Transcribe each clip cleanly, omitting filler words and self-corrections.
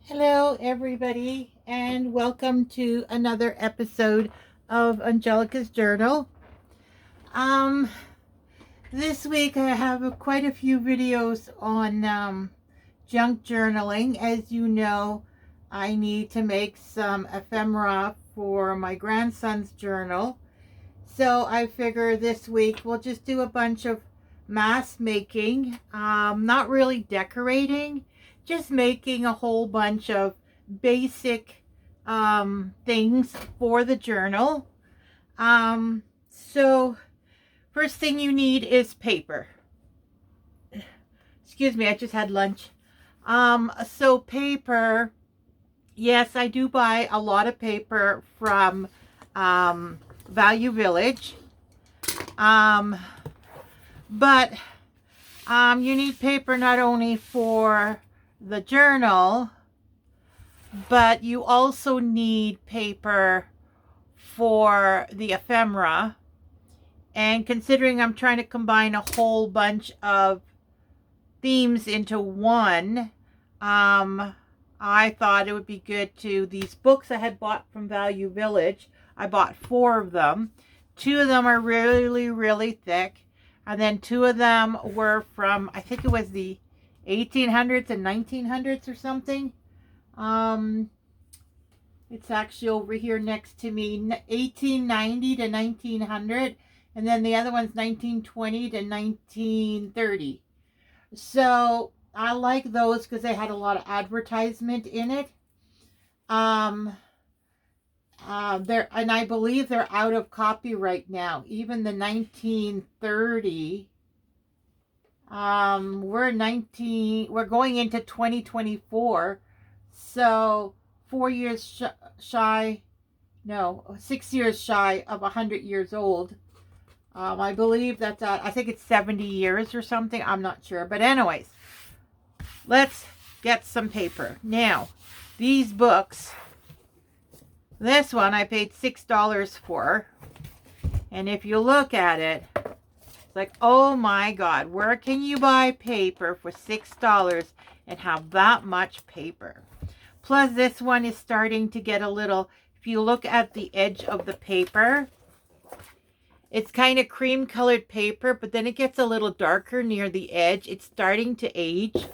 Hello, everybody, and welcome to another episode of Angelika's Journal. Um, this week I have quite a few videos on junk journaling. As you know, I need to make some ephemera for my grandson's journal. So I figure this week we'll just do a bunch of mask making, not really decorating, just making a whole bunch of basic things for the journal. So first thing you need is paper. Excuse me, I just had lunch. So paper, yes, I do buy a lot of paper from Value Village. But you need paper not only for the journal, but you also need paper for the ephemera. And considering I'm trying to combine a whole bunch of themes into one, I thought it would be good to, these books I had bought from Value Village, I bought 4 of them. 2 of them are really, really thick. And then 2 of them were from, I think it was the 1800s and 1900s or something. It's actually over here next to me, 1890 to 1900. And then the other one's 1920 to 1930. So I like those because they had a lot of advertisement in it. And I believe they're out of copyright now. Even the 1930. We're going into 2024. So 4 years shy, no, 6 years shy of 100 years old. I believe that's I think it's 70 years or something. I'm not sure. But anyways, let's get some paper. Now, these books, this one I paid $6 for. And if you look at it, it's like, oh my God, where can you buy paper for $6 and have that much paper? Plus, this one is starting to get a little, if you look at the edge of the paper, it's kind of cream colored paper, but then it gets a little darker near the edge. It's starting to age.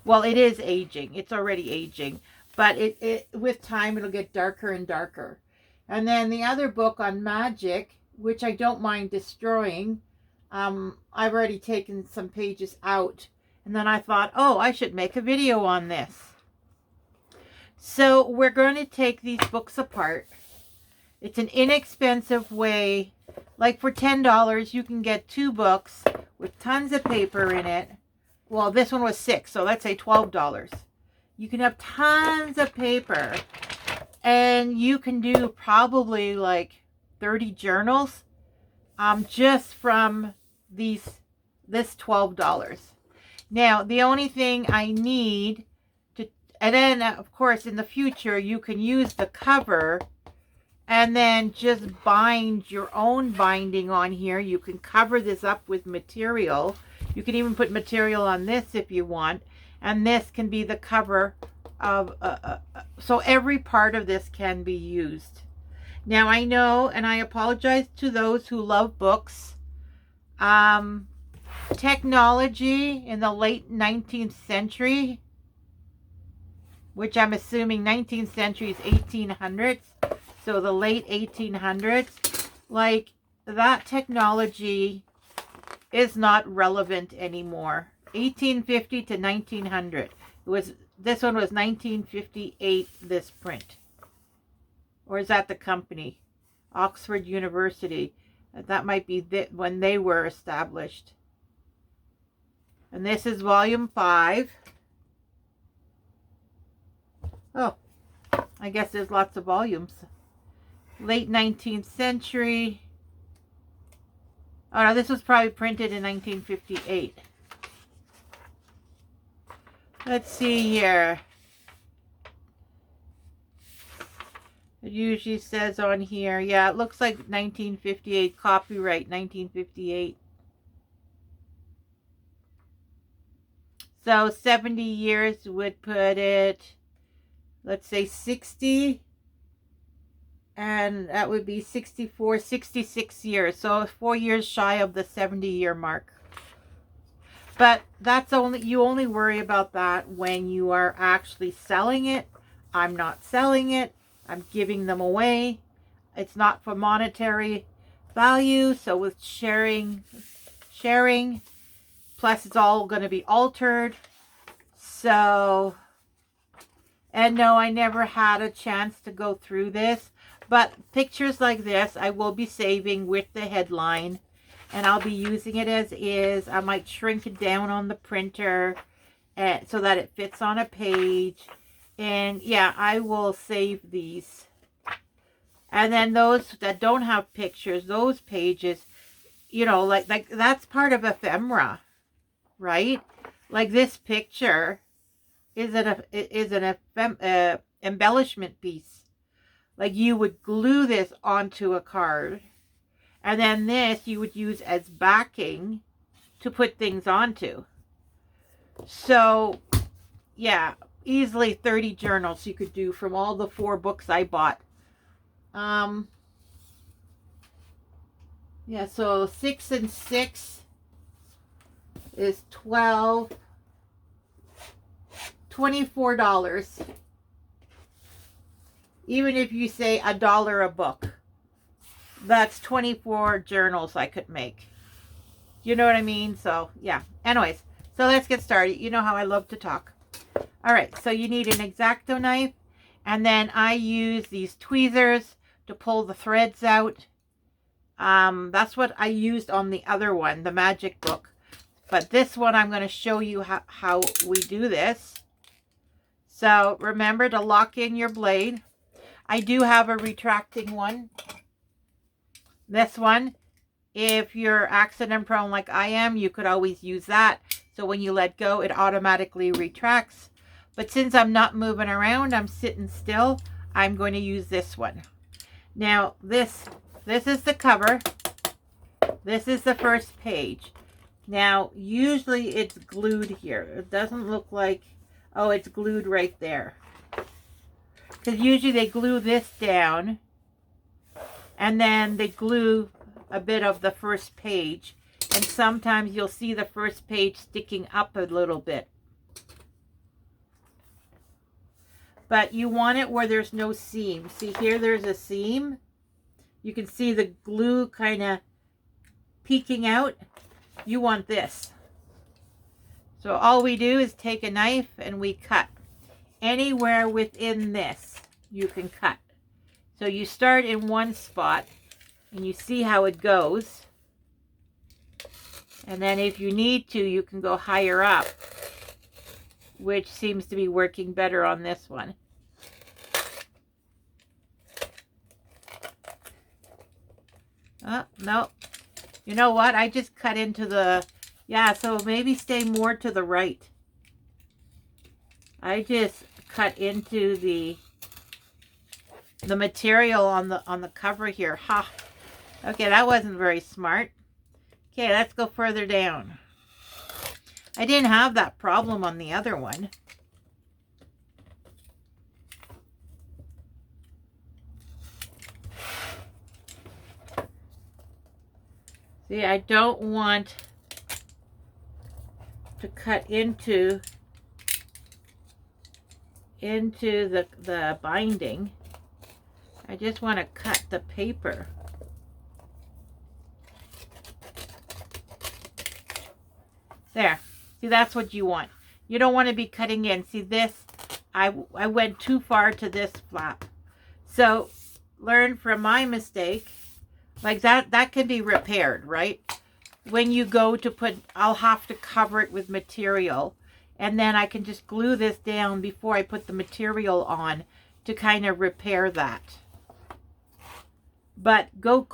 Well, it is aging. It's already aging. But it with time, it'll get darker and darker. And then the other book on magic, which I don't mind destroying, I've already taken some pages out. And then I thought, oh, I should make a video on this. So we're going to take these books apart. It's an inexpensive way. Like for $10, you can get 2 books with tons of paper in it. Well, this one was $6, so let's say $12. You can have tons of paper, and you can do probably like 30 journals just from this $12. Now, the only thing I need to, and then of course in the future you can use the cover and then just bind your own binding on here. You can cover this up with material. You can even put material on this if you want. And this can be the cover of, so every part of this can be used. Now I know, and I apologize to those who love books. Technology in the late 19th century, which I'm assuming 19th century is 1800s. So the late 1800s, like that technology is not relevant anymore. 1850 to 1900. This one was 1958, this print. Or is that the company? Oxford University. That might be when they were established. And this is volume 5. Oh, I guess there's lots of volumes. Late 19th century. Oh no, this was probably printed in 1958. Let's see here. It usually says on here, yeah, it looks like 1958, copyright 1958. So 70 years would put it let's say 60, and that would be 64, 66 years. So 4 years shy of the 70-year mark. But that's you only worry about that when you are actually selling it. I'm not selling it. I'm giving them away. It's not for monetary value. So with sharing, plus it's all going to be altered. So, and no, I never had a chance to go through this. But pictures like this, I will be saving with the headline. And I'll be using it as is. I might shrink it down on the printer so that it fits on a page. And yeah, I will save these. And then those that don't have pictures, those pages, you know, like that's part of ephemera, right? Like this picture is an embellishment piece. Like you would glue this onto a card. And then this you would use as backing to put things onto. So, yeah, easily 30 journals you could do from all the 4 books I bought. Yeah, so 6 and 6 is $24. Even if you say $1 a book. That's 24 journals I could make. You know what I mean? So, yeah. Anyways, so let's get started. You know how I love to talk. All right, so you need an X-Acto knife. And then I use these tweezers to pull the threads out. That's what I used on the other one, the magic book. But this one, I'm going to show you how we do this. So, remember to lock in your blade. I do have a retracting one. This one, if you're accident prone like I am, you could always use that. So when you let go, it automatically retracts. But since I'm not moving around, I'm sitting still, I'm going to use this one. Now, this is the cover. This is the first page. Now, usually it's glued here. It doesn't look like, oh, it's glued right there. Because usually they glue this down. And then they glue a bit of the first page. And sometimes you'll see the first page sticking up a little bit. But you want it where there's no seam. See here, there's a seam. You can see the glue kind of peeking out. You want this. So all we do is take a knife and we cut. Anywhere within this, you can cut. So you start in one spot and you see how it goes. And then if you need to, you can go higher up, which seems to be working better on this one. Oh, no. You know what? I just cut into the, yeah, so maybe stay more to the right. I just cut into the material on the cover here. Ha. Okay, that wasn't very smart. Okay, let's go further down. I didn't have that problem on the other one. See, I don't want to cut into the binding. I just want to cut the paper. There. See, that's what you want. You don't want to be cutting in. See this? I went too far to this flap. So, learn from my mistake. Like that can be repaired, right? When you go to put, I'll have to cover it with material. And then I can just glue this down before I put the material on to kind of repair that. But go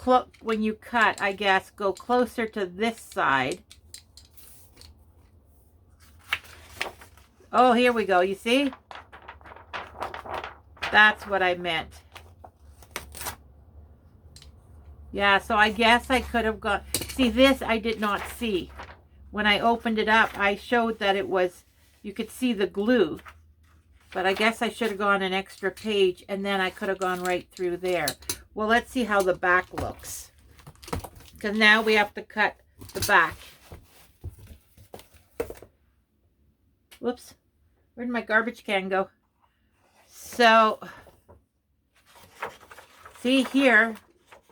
when you cut, I guess, go closer to this side. Oh, here we go. You see? That's what I meant. Yeah, so I guess I could have got... See, this I did not see. When I opened it up, I showed that it was... You could see the glue. But I guess I should have gone an extra page and then I could have gone right through there. Well, let's see how the back looks. Because now we have to cut the back. Whoops. Where'd my garbage can go? So, see here,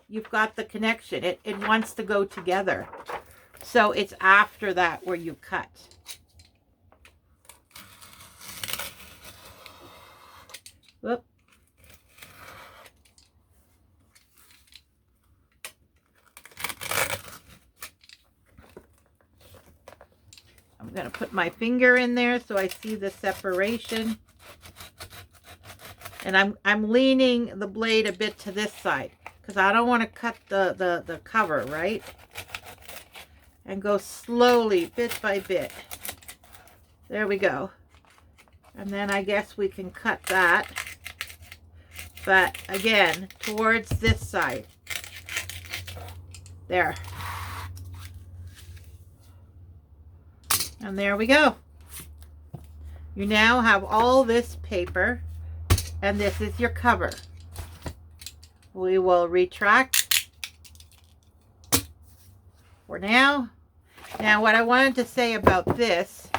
you've got the connection. It wants to go together. So it's after that where you cut. Whoop. I'm going to put my finger in there so I see the separation. And I'm leaning the blade a bit to this side because I don't want to cut the cover, right? And go slowly, bit by bit. There we go. And then I guess we can cut that. But again, towards this side. There. And there we go. You now have all this paper. And this is your cover. We will retract for now. Now, what I wanted to say about this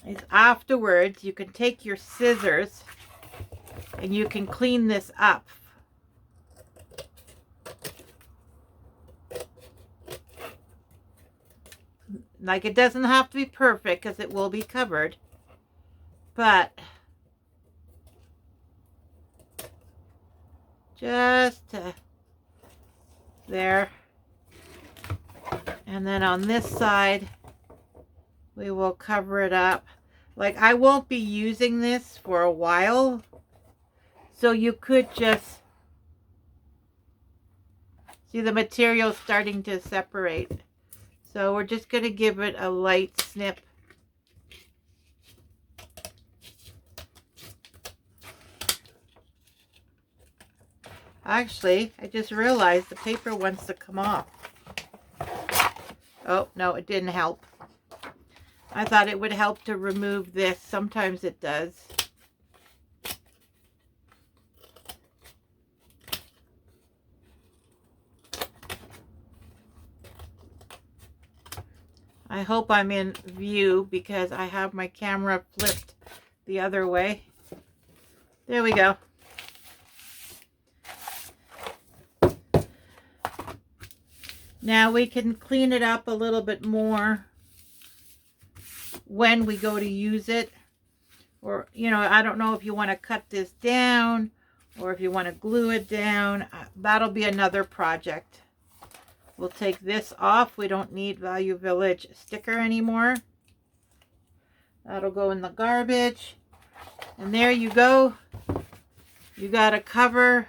is afterwards, you can take your scissors and you can clean this up. Like, it doesn't have to be perfect because it will be covered. But just there. And then on this side, we will cover it up. Like, I won't be using this for a while. So you could just see the material starting to separate. So we're just going to give it a light snip. Actually, I just realized the paper wants to come off. Oh, no, it didn't help. I thought it would help to remove this. Sometimes it does. I hope I'm in view because I have my camera flipped the other way. There we go. Now we can clean it up a little bit more when we go to use it. Or, you know, I don't know if you want to cut this down or if you want to glue it down. That'll be another project. We'll take this off. We don't need Value Village sticker anymore. That'll go in the garbage. And there you go. You got a cover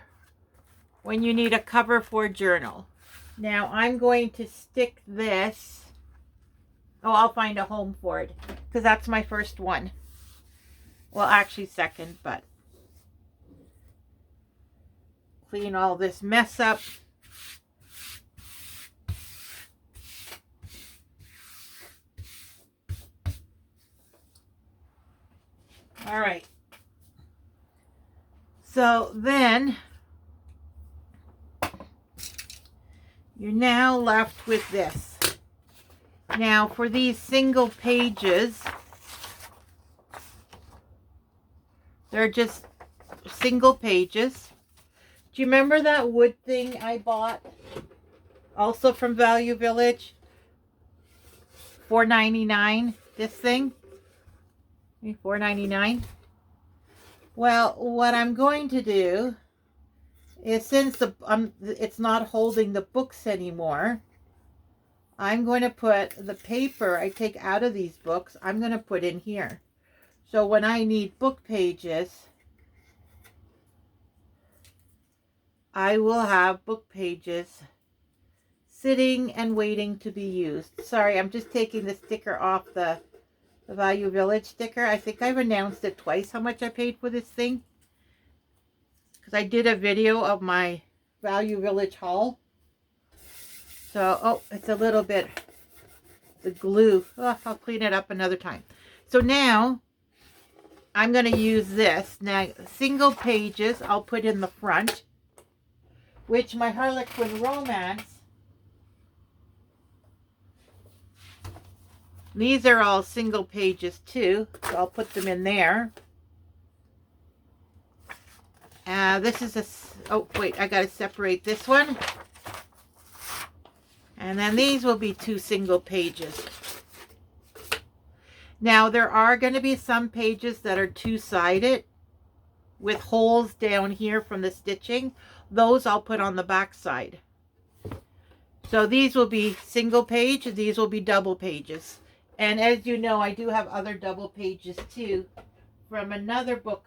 when you need a cover for a journal. Now I'm going to stick this. Oh, I'll find a home for it because that's my first one. Well, actually second, but clean all this mess up. All right. So then you're now left with this. Now for these single pages, they're just single pages. Do you remember that wood thing I bought? Also from Value Village? $4.99. This thing? $4.99. Well, what I'm going to do is, since it's not holding the books anymore, I'm going to put the paper I take out of these books, I'm going to put in here. So when I need book pages, I will have book pages sitting and waiting to be used. Sorry, I'm just taking the sticker off the Value Village sticker. I think I've announced it twice how much I paid for this thing. Because I did a video of my Value Village haul. So, oh, it's a little bit, the glue. Oh, I'll clean it up another time. So now, I'm going to use this. Now, single pages I'll put in the front, which my Harlequin Romance, these are all single pages too, so I'll put them in there. This is a, oh wait, I got to separate this one. And then these will be 2 single pages. Now there are going to be some pages that are two-sided with holes down here from the stitching. Those I'll put on the back side. So these will be single page, these will be double pages. And as you know, I do have other double pages too from another book.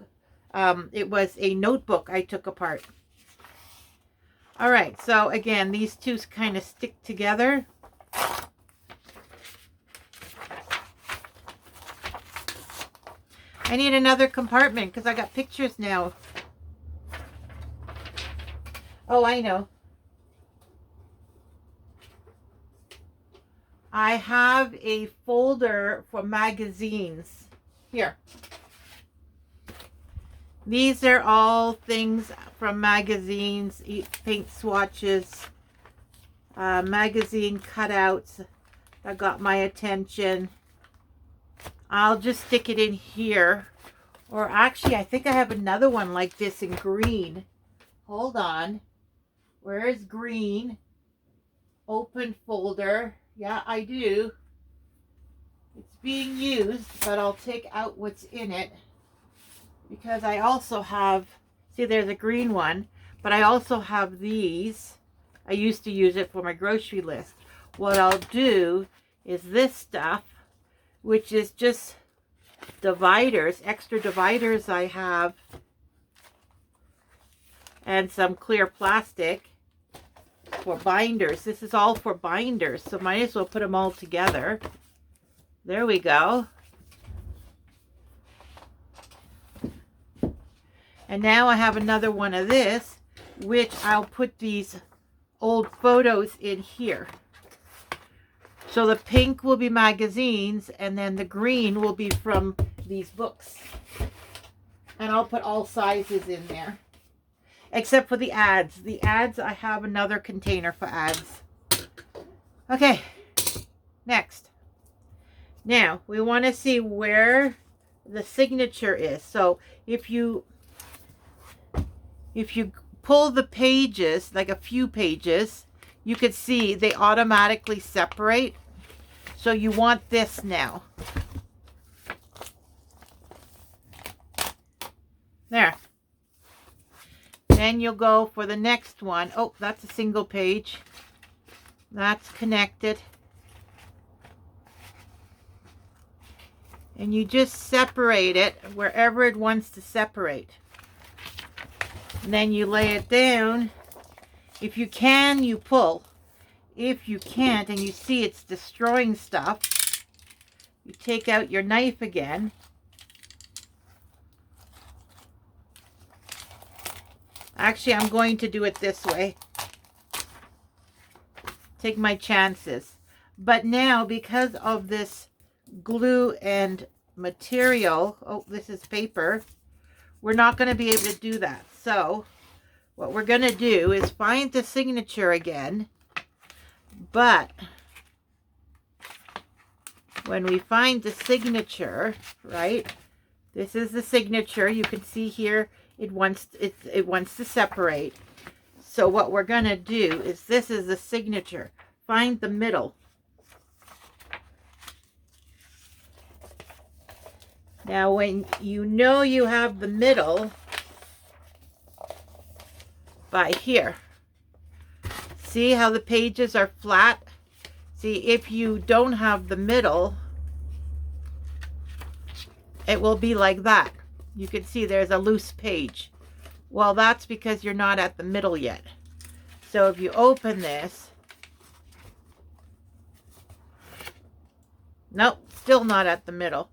It was a notebook I took apart. All right, so again, these two kind of stick together. I need another compartment because I got pictures now. Oh, I know. I have a folder for magazines. Here. These are all things from magazines, paint swatches, magazine cutouts that got my attention. I'll just stick it in here. Or actually, I think I have another one like this in green. Hold on. Where is green? Open folder. Yeah, I do. It's being used, but I'll take out what's in it. Because I also have, see there's a green one, but I also have these. I used to use it for my grocery list. What I'll do is this stuff, which is just dividers, extra dividers I have, and some clear plastic for binders. This is all for binders, so might as well put them all together. There we go. And now I have another one of this, which I'll put these old photos in here. So the pink will be magazines, and then the green will be from these books. And I'll put all sizes in there. Except for the ads. The ads, I have another container for ads. Okay, next. Now, we want to see where the signature is. So if you pull the pages, like a few pages, you could see they automatically separate. So you want this now. There. Then you'll go for the next one. Oh, that's a single page. That's connected. And you just separate it wherever it wants to separate. And then you lay it down. If you can, you pull. If you can't and you see it's destroying stuff, you take out your knife again. Actually, I'm going to do it this way. Take my chances. But now, because of this glue and material, oh, this is paper, we're not going to be able to do that. So, what we're going to do is find the signature again. But when we find the signature, right, this is the signature. You can see here it wants to separate. So what we're going to do is, this is the signature. Find the middle. Now when you know you have the middle, by here, see how the pages are flat? See, if you don't have the middle, it will be like that. You can see there's a loose page. Well, that's because you're not at the middle yet. So if you open this, nope, still not at the middle.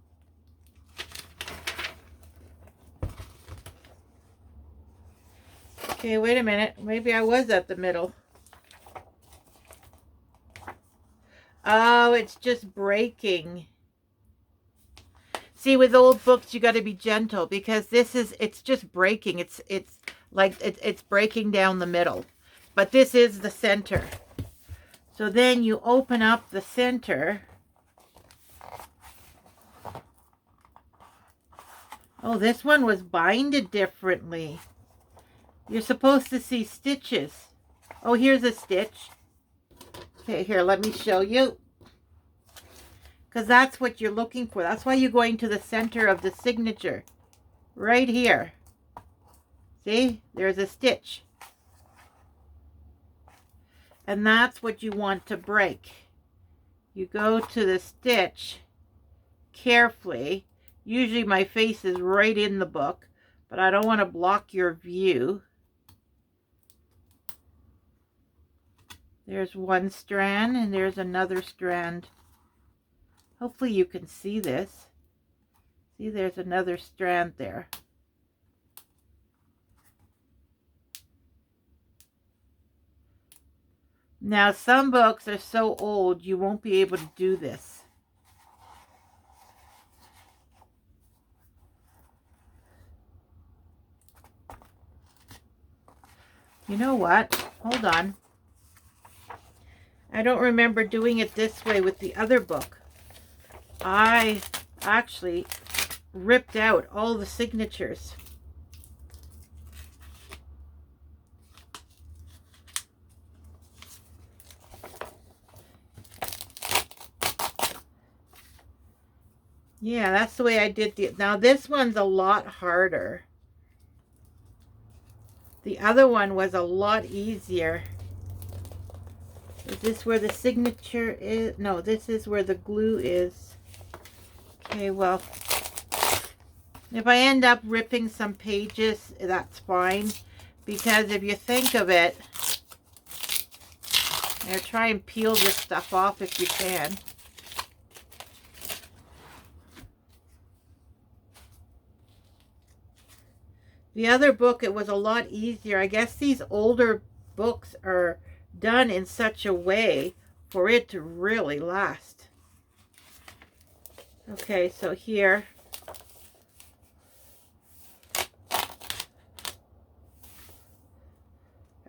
Okay, wait a minute. Maybe I was at the middle. Oh, it's just breaking. See, with old books, you got to be gentle because it's just breaking. It's like it's breaking down the middle. But this is the center. So then you open up the center. Oh, this one was binded differently. You're supposed to see stitches. Oh, here's a stitch. Okay, here, let me show you. Because that's what you're looking for. That's why you're going to the center of the signature. Right here. See? There's a stitch. And that's what you want to break. You go to the stitch carefully. Usually my face is right in the book, but I don't want to block your view. There's one strand and there's another strand. Hopefully you can see this. See, there's another strand there. Now, some books are so old you won't be able to do this. You know what? Hold on. I don't remember doing it this way with the other book. I actually ripped out all the signatures. Yeah, that's the way I did it. Now this one's a lot harder. The other one was a lot easier. Is this where the signature is? No, this is where the glue is. Okay, well, if I end up ripping some pages, that's fine. Because if you think of it, now try and peel this stuff off if you can. The other book, it was a lot easier. I guess these older books are done in such a way for it to really last. Okay, so here.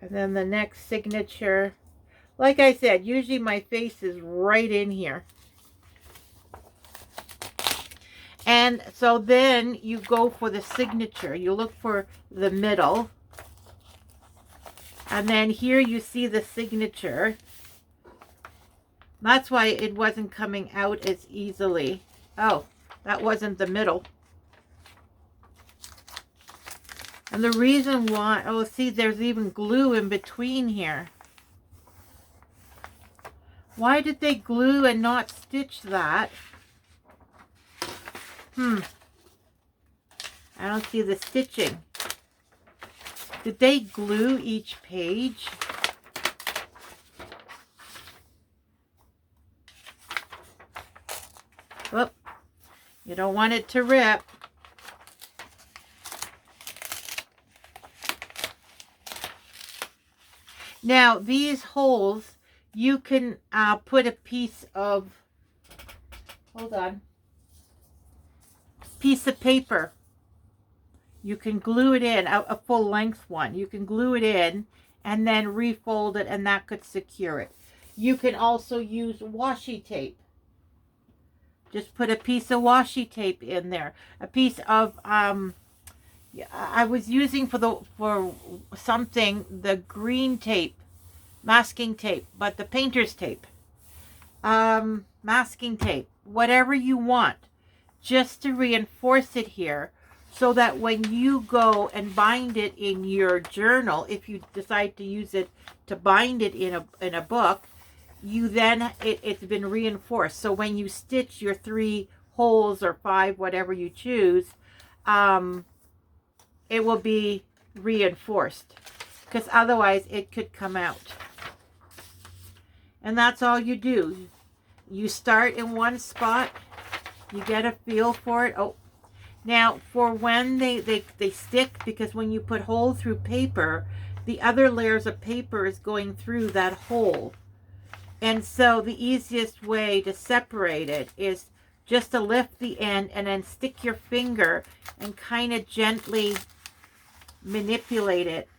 And then the next signature. Like I said, usually my face is right in here. And so then you go for the signature. You look for the middle. And then here you see the signature. That's why it wasn't coming out as easily. Oh, that wasn't the middle. And the reason why, oh, see, there's even glue in between here. Why did they glue and not stitch that? I don't see the stitching. Did they glue each page? Whoop. You don't want it to rip. Now, these holes, you can put a piece of, hold on, piece of paper. You can glue it in, a full length one. You can glue it in and then refold it, and that could secure it. You can also use washi tape. Just put a piece of washi tape in there. A piece of, I was using for something, the green tape, masking tape, but the painter's tape. Masking tape, whatever you want, just to reinforce it here, so that when you go and bind it in your journal, if you decide to use it to bind it in a book, you then, it's been reinforced. So when you stitch your 3 holes or 5, whatever you choose, it will be reinforced, because otherwise it could come out. And that's all you do. You start in one spot, you get a feel for it. Oh, now for when they stick, because when you put hole through paper, the other layers of paper is going through that hole. And so the easiest way to separate it is just to lift the end and then stick your finger and kind of gently manipulate it.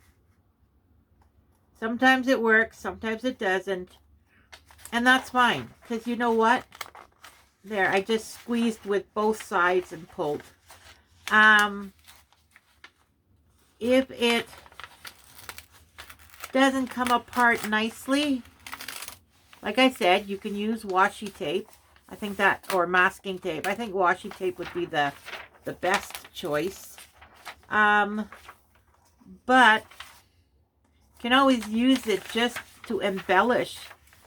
Sometimes it works, sometimes it doesn't. And that's fine, because you know what? There, I just squeezed with both sides and pulled. If it doesn't come apart nicely, like I said, you can use washi tape. I think that, or masking tape. I think washi tape would be the best choice. But you can always use it just to embellish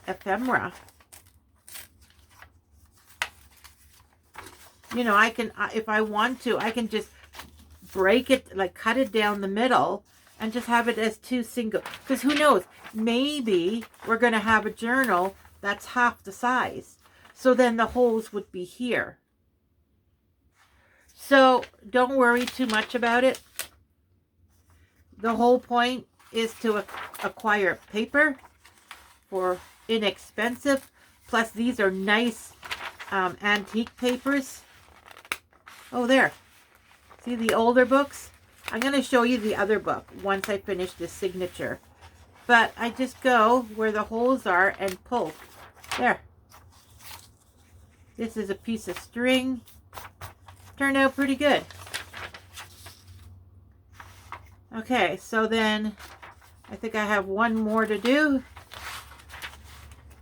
ephemera. You know, I can, if I want to, I can just break it, like cut it down the middle and just have it as two single. Because who knows, maybe we're going to have a journal that's half the size. So then the holes would be here. So don't worry too much about it. The whole point is to acquire paper for inexpensive. Plus these are nice antique papers. Oh, there. See the older books? I'm going to show you the other book once I finish this signature. But I just go where the holes are and pull. There. This is a piece of string. Turned out pretty good. Okay, so then I think I have one more to do.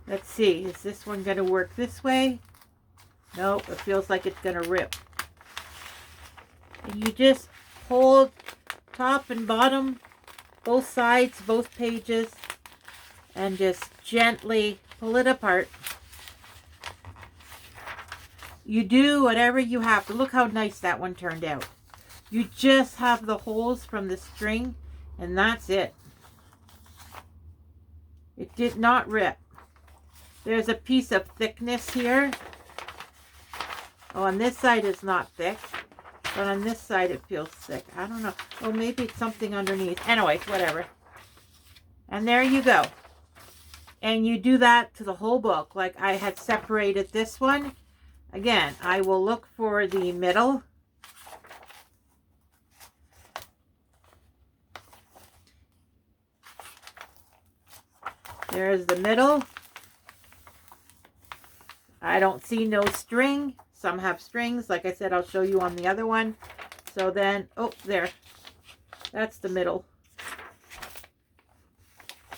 Let's see. Is this one going to work this way? Nope, it feels like it's going to rip. And you just hold top and bottom, both sides, both pages, and just gently pull it apart. You do whatever you have to. Look how nice that one turned out. You just have the holes from the string, and that's it. It did not rip. There's a piece of thickness here. Oh, on this side is not thick. But on this side, it feels thick. I don't know. Oh, maybe it's something underneath. Anyways, whatever. And there you go. And you do that to the whole book. Like I had separated this one. Again, I will look for the middle. There's the middle. I don't see no string. Some have strings. Like I said, I'll show you on the other one. So then, oh, there. That's the middle.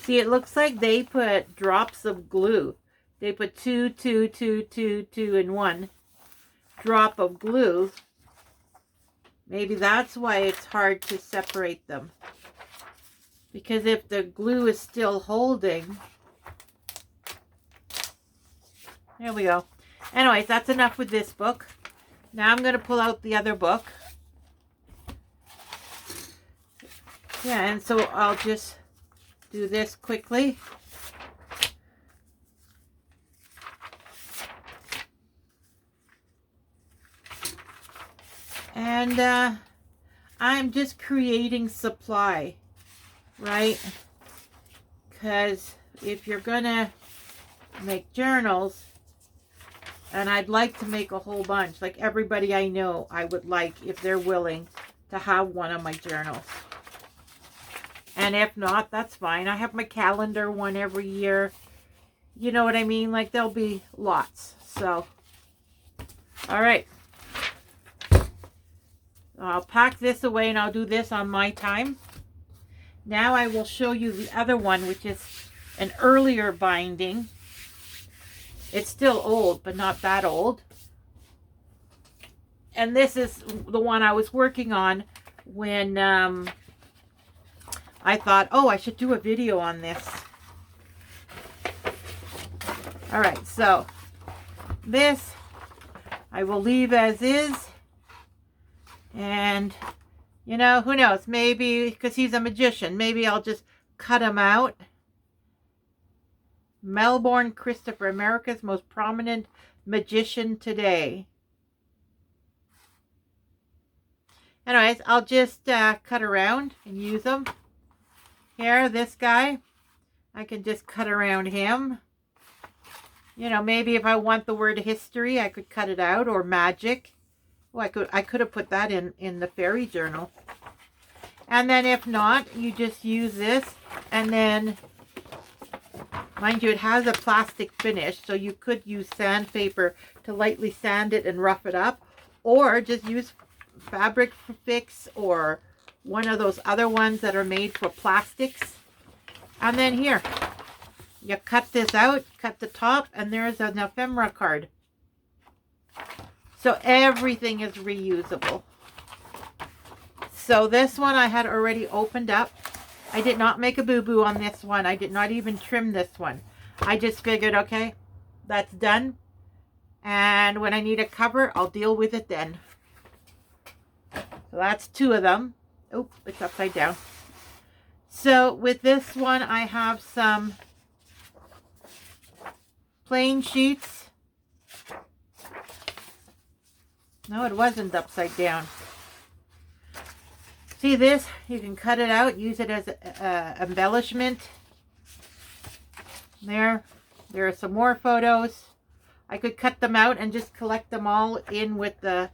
See, it looks like they put drops of glue. They put 2, 2, 2, 2, 2, and 1 drop of glue. Maybe that's why it's hard to separate them. Because if the glue is still holding. There we go. Anyways, that's enough with this book. Now I'm going to pull out the other book. Yeah, and so I'll just do this quickly. And I'm just creating supply, right? Because if you're going to make journals, and I'd like to make a whole bunch, like everybody I know, I would like, if they're willing, to have one of my journals. And if not, that's fine. I have my calendar one every year. You know what I mean? Like, there'll be lots. So, all right. I'll pack this away and I'll do this on my time. Now I will show you the other one, which is an earlier binding. It's still old, but not that old. And this is the one I was working on when I thought, oh, I should do a video on this. All right, so this I will leave as is. And, you know, who knows? Maybe, because he's a magician, maybe I'll just cut him out. Melbourne Christopher, America's most prominent magician today. Anyways, I'll just cut around and use them. Here, this guy, I can just cut around him. You know, maybe if I want the word history, I could cut it out, or magic. Well, I could have put that in the fairy journal. And then if not, you just use this, and then, mind you, it has a plastic finish, so you could use sandpaper to lightly sand it and rough it up, or just use fabric fix or one of those other ones that are made for plastics. And then here, you cut this out, cut the top, and there's an ephemera card. So everything is reusable. So this one I had already opened up. I did not make a boo-boo on this one. I did not even trim this one. I just figured, okay, that's done. And when I need a cover, I'll deal with it then. So that's 2 of them. Oh, it's upside down. So with this one, I have some plain sheets. No, it wasn't upside down. See this? You can cut it out, use it as embellishment. There are some more photos. I could cut them out and just collect them all in with the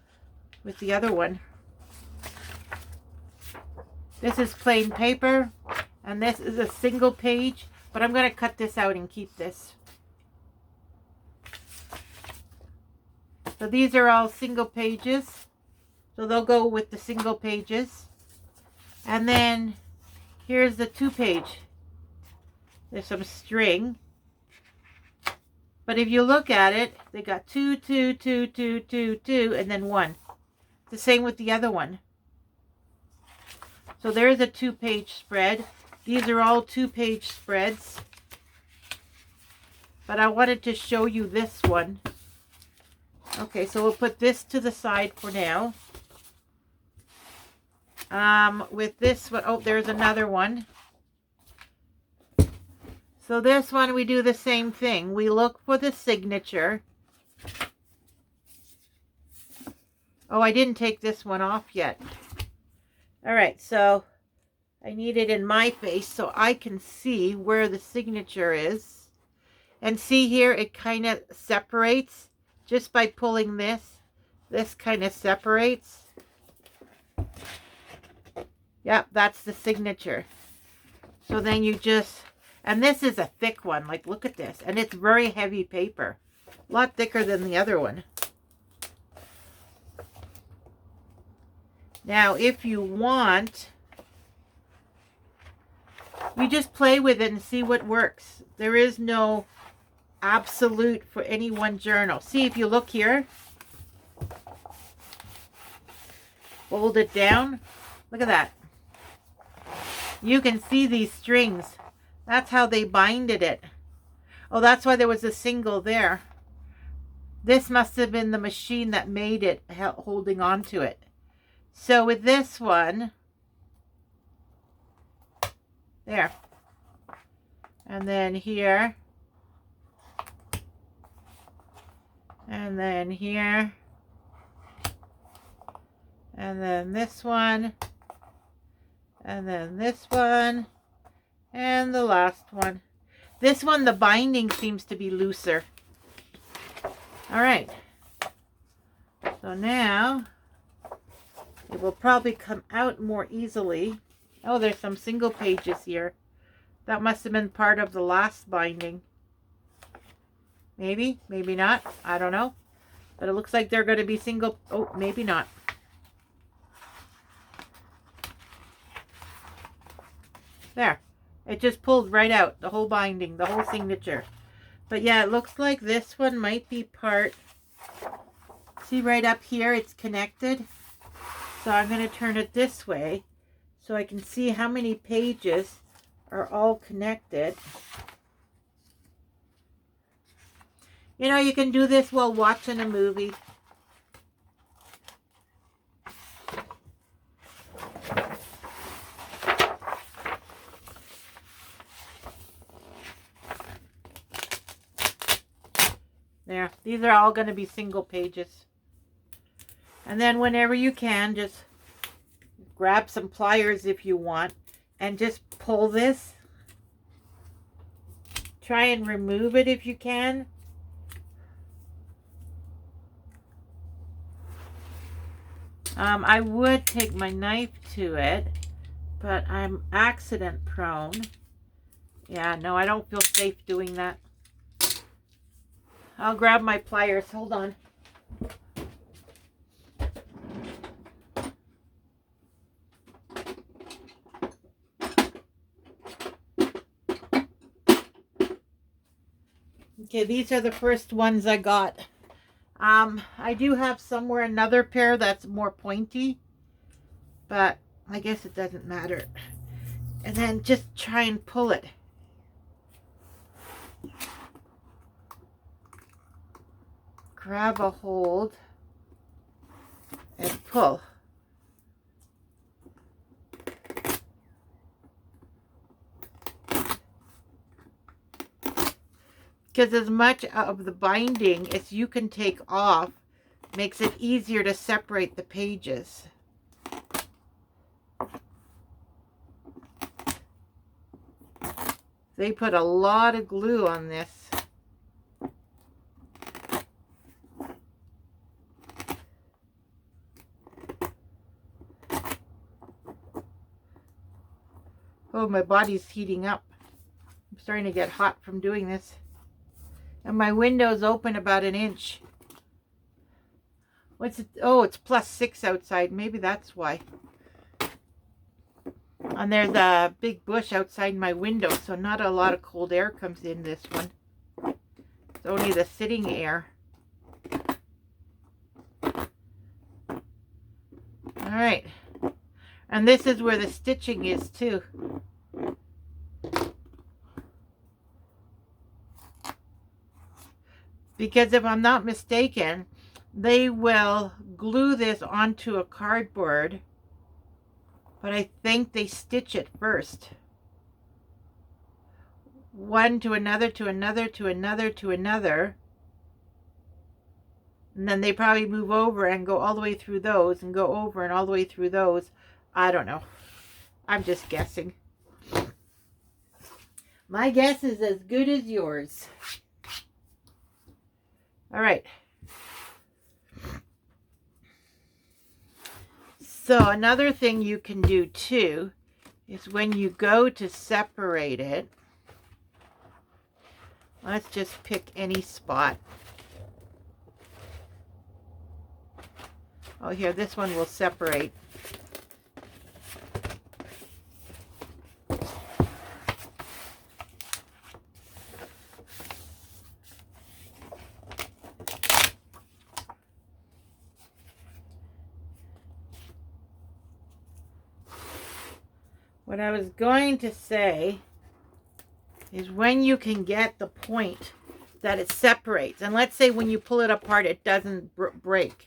other one. This is plain paper, and this is a single page, but I'm going to cut this out and keep this. So these are all single pages. So they'll go with the single pages. And then here's the 2-page. There's some string. But if you look at it, they got 2, 2, 2, 2, 2, 2, and then 1. The same with the other one. So there's a 2-page spread. These are all 2-page spreads. But I wanted to show you this one. Okay, so we'll put this to the side for now. With this one, oh, there's another one. So this one, we do the same thing. We look for the signature. Oh, I didn't take this one off yet. All right, so I need it in my face so I can see where the signature is. And see here, it kind of separates. Just by pulling this kind of separates. Yep, that's the signature. So then you just, and this is a thick one, like look at this. And it's very heavy paper. A lot thicker than the other one. Now, if you want, you just play with it and see what works. There is no absolute for any one journal. See, if you look here, fold it down, look at that. You can see these strings. That's how they binded it. Oh, that's why there was a single there. This must have been the machine that made it, holding on to it. So with this one, there, and then here, and then here, and then this one, and then this one, and the last one. This one, the binding seems to be looser. All right. So now it will probably come out more easily. Oh, there's some single pages here. That must have been part of the last binding. Maybe, maybe not. I don't know. But it looks like they're going to be single. Oh, maybe not. There. It just pulled right out. The whole binding, the whole signature. But yeah, it looks like this one might be part. See right up here, it's connected. So I'm going to turn it this way so I can see how many pages are all connected. You know, you can do this while watching a movie. There, these are all going to be single pages. And then whenever you can, just grab some pliers if you want and just pull this. Try and remove it if you can. I would take my knife to it, but I'm accident prone. Yeah, no, I don't feel safe doing that. I'll grab my pliers. Hold on. Okay, these are the first ones I got. I do have somewhere another pair that's more pointy, but I guess it doesn't matter. And then just try and pull it. Grab a hold and pull. Because as much of the binding as you can take off makes it easier to separate the pages. They put a lot of glue on this. Oh, my body's heating up. I'm starting to get hot from doing this. And my window's open about an inch. What's it? Oh, it's +6 outside. Maybe that's why. And there's a big bush outside my window, so not a lot of cold air comes in this one. It's only the sitting air. Alright. And this is where the stitching is too. Because if I'm not mistaken, they will glue this onto a cardboard, but I think they stitch it first. One to another, to another, to another, to another. And then they probably move over and go all the way through those and go over and all the way through those. I don't know. I'm just guessing. My guess is as good as yours. All right. So another thing you can do too is when you go to separate it, let's just pick any spot. Oh, here, this one will separate. What I was going to say is when you can get the point that it separates, and let's say when you pull it apart it doesn't break,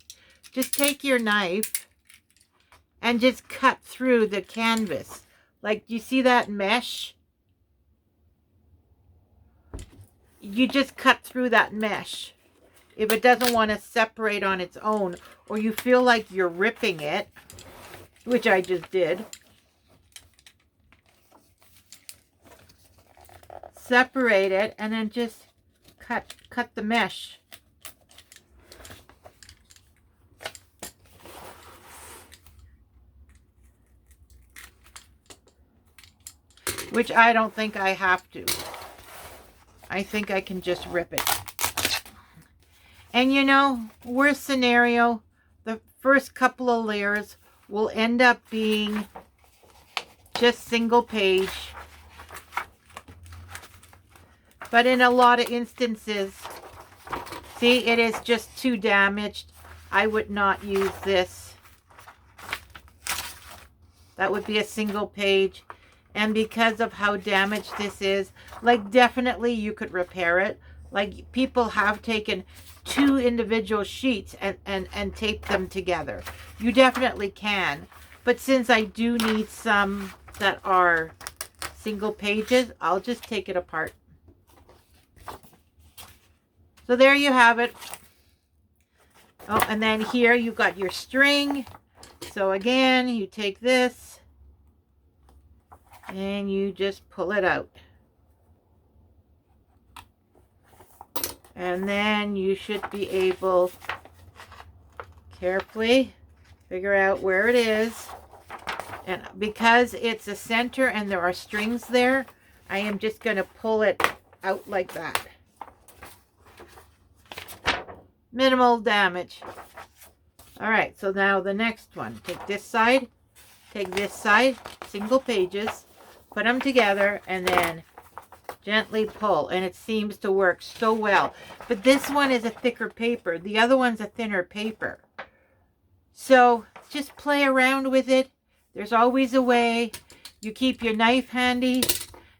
just take your knife and just cut through the canvas. Like, you see that mesh? You just cut through that mesh. If it doesn't want to separate on its own, or you feel like you're ripping it, which I just did, separate it and then just cut the mesh. Which I don't think I have to. I think I can just rip it. And you know, worst scenario, the first couple of layers will end up being just single page. But in a lot of instances, see, it is just too damaged. I would not use this. That would be a single page. And because of how damaged this is, like, definitely you could repair it. Like, people have taken 2 individual sheets and taped them together. You definitely can. But since I do need some that are single pages, I'll just take it apart. So there you have it. Oh, and then here you got your string. So again, you take this and you just pull it out. And then you should be able, carefully, figure out where it is. And because it's a center and there are strings there, I am just going to pull it out like that. Minimal damage. All right, so now the next one. Take this side, single pages, put them together, and then gently pull. And it seems to work so well. But this one is a thicker paper. The other one's a thinner paper. So just play around with it. There's always a way. You keep your knife handy.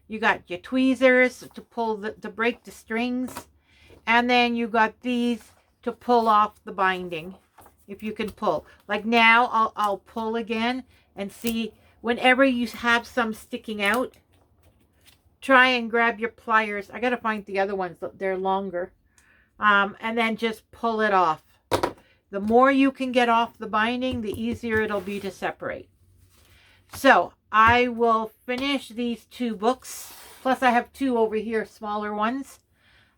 You got your tweezers to pull to break the strings. And then you got these to pull off the binding. If you can pull. Like now, I'll pull again and see. Whenever you have some sticking out, try and grab your pliers. I got to find the other ones. They're longer. And then just pull it off. The more you can get off the binding, the easier it'll be to separate. So I will finish these 2 books. Plus I have 2 over here, smaller ones.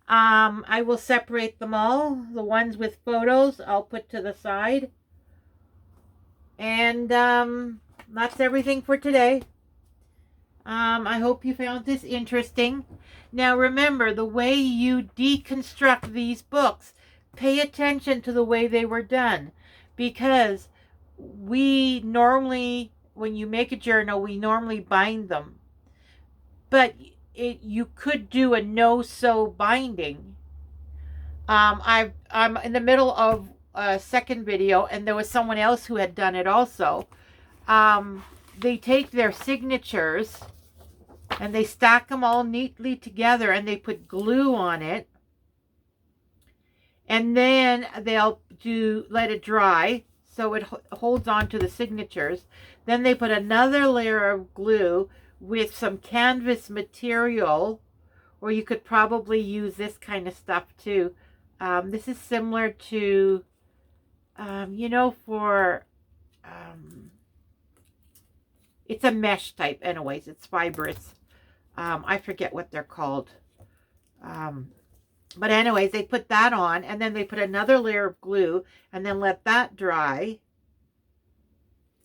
I will separate them all. The ones with photos I'll put to the side. And that's everything for today. I hope you found this interesting. Now remember, the way you deconstruct these books, pay attention to the way they were done. Because we normally, when you make a journal, we normally bind them. But you could do a no-sew binding. I'm in the middle of a second video, and there was someone else who had done it also. They take their signatures and they stack them all neatly together, and they put glue on it, and then they'll let it dry so it holds on to the signatures. Then they put another layer of glue with some canvas material, or you could probably use this kind of stuff too. This is similar to, you know, for, it's a mesh type anyways. It's fibrous. I forget what they're called. But anyways, they put that on, and then they put another layer of glue, and then let that dry.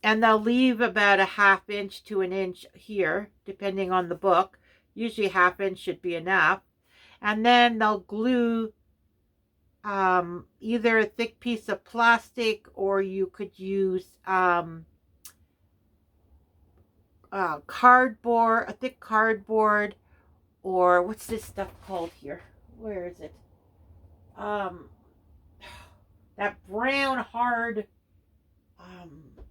And they'll leave about a 1/2 inch to 1 inch here, depending on the book. Usually 1/2 inch should be enough. And then they'll glue either a thick piece of plastic, or you could use cardboard, a thick cardboard, or what's this stuff called here? Where is it? That brown hard,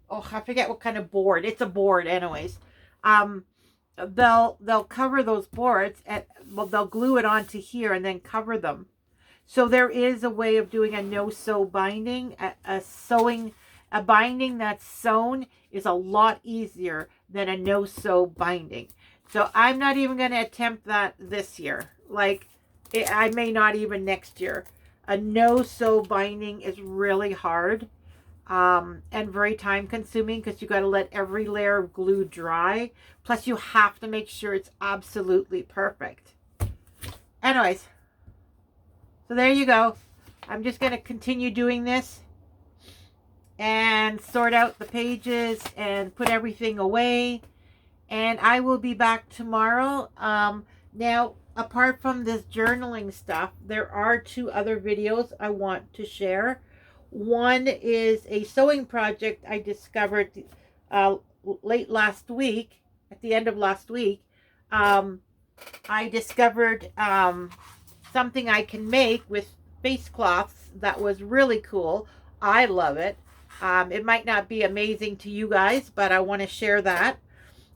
oh, I forget what kind of board. It's a board anyways. They'll cover those boards, and well, they'll glue it onto here and then cover them. So there is a way of doing a no-sew binding. A binding that's sewn is a lot easier than a no-sew binding. So I'm not even going to attempt that this year. Like, I may not even next year. A no-sew binding is really hard and very time consuming, because you got to let every layer of glue dry. Plus you have to make sure it's absolutely perfect. Anyways, so there you go. I'm just going to continue doing this and sort out the pages and put everything away. And I will be back tomorrow. Now, apart from this journaling stuff, there are 2 other videos I want to share. One is a sewing project I discovered late last week, at the end of last week. I discovered something I can make with face cloths that was really cool. I love it. It might not be amazing to you guys, but I want to share that.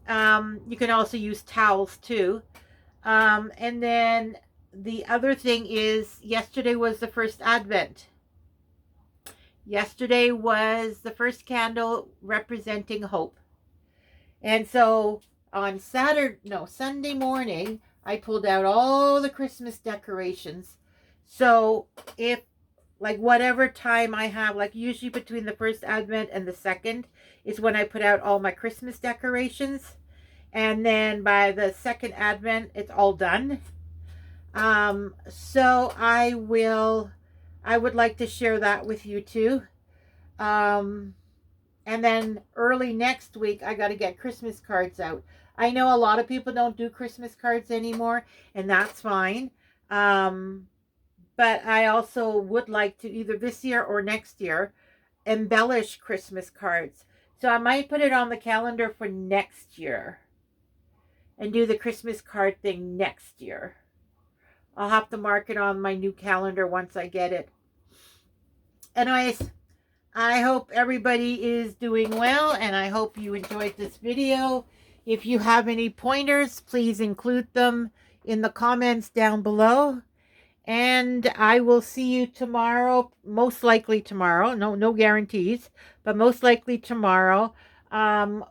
You can also use towels too. And then the other thing is, yesterday was the first Advent. Yesterday was the first candle representing hope. And so on Sunday morning, I pulled out all the Christmas decorations. So if, like, whatever time I have, like usually between the first Advent and the second is when I put out all my Christmas decorations. And then by the second Advent, it's all done. So I would like to share that with you too. And then early next week, I got to get Christmas cards out. I know a lot of people don't do Christmas cards anymore, and that's fine. Um, but I also would like to either this year or next year embellish Christmas cards. So I might put it on the calendar for next year and do the Christmas card thing next year. I'll have to mark it on my new calendar once I get it. Anyways, I hope everybody is doing well, and I hope you enjoyed this video. If you have any pointers, please include them in the comments down below. And I will see you tomorrow, most likely tomorrow. No guarantees, but most likely tomorrow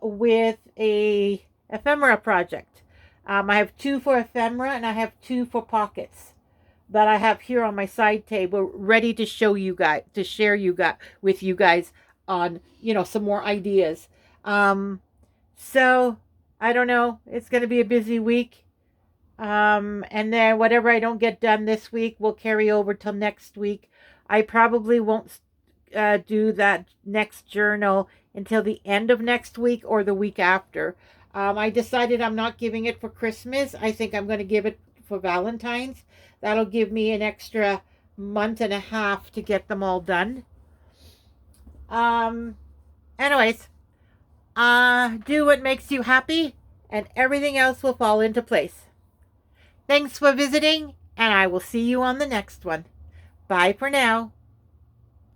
with a ephemera project. I have 2 for ephemera and I have 2 for pockets that I have here on my side table, ready to show you guys, to share with you guys on, some more ideas. So I don't know. It's going to be a busy week. And then whatever I don't get done this week will carry over till next week. I probably won't do that next journal until the end of next week or the week after. I decided I'm not giving it for Christmas. I think I'm going to give it for Valentine's. That'll give me an extra month and a half to get them all done. Anyways, do what makes you happy, and everything else will fall into place. Thanks for visiting, and I will see you on the next one. Bye for now.